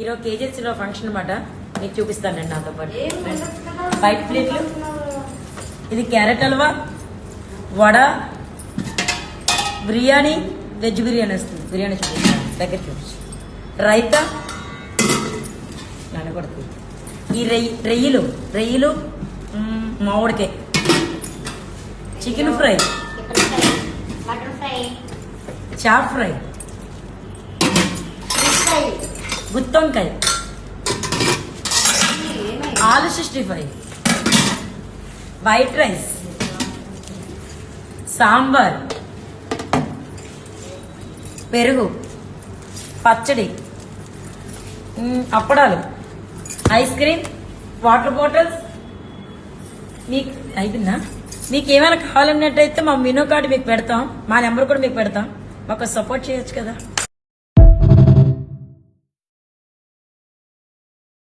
ఈరోజు కేజెస్లో ఫంక్షన్ అనమాట, మీకు చూపిస్తానండి నాతో పాటు. వైట్ ప్లేట్లు, ఇది క్యారెట్ హల్వా, వడ, బిర్యానీ, వెజ్ బిర్యానీ వస్తుంది. బిర్యానీ చూపిస్తాను, దగ్గర చూపించి. రైతా నడకూడదు. ఈ రొయ్యలు మామిడికాయ, చికెన్ ఫ్రై, చాప్ ఫ్రై, గుత్తొంకాయ, ఆలు 65, వైట్ రైస్, సాంబార్, పెరుగు, పచ్చడి, అప్పడాలు, ఐస్ క్రీమ్, వాటర్ బాటిల్స్. మీకు అయిపోయిందా? మీకు ఏమైనా కావాలన్నట్టయితే మా మెనూ కార్డు మీకు పెడతాం, మా నెంబర్ కూడా మీకు పెడతాం. మాకు సపోర్ట్ చేయొచ్చు కదా.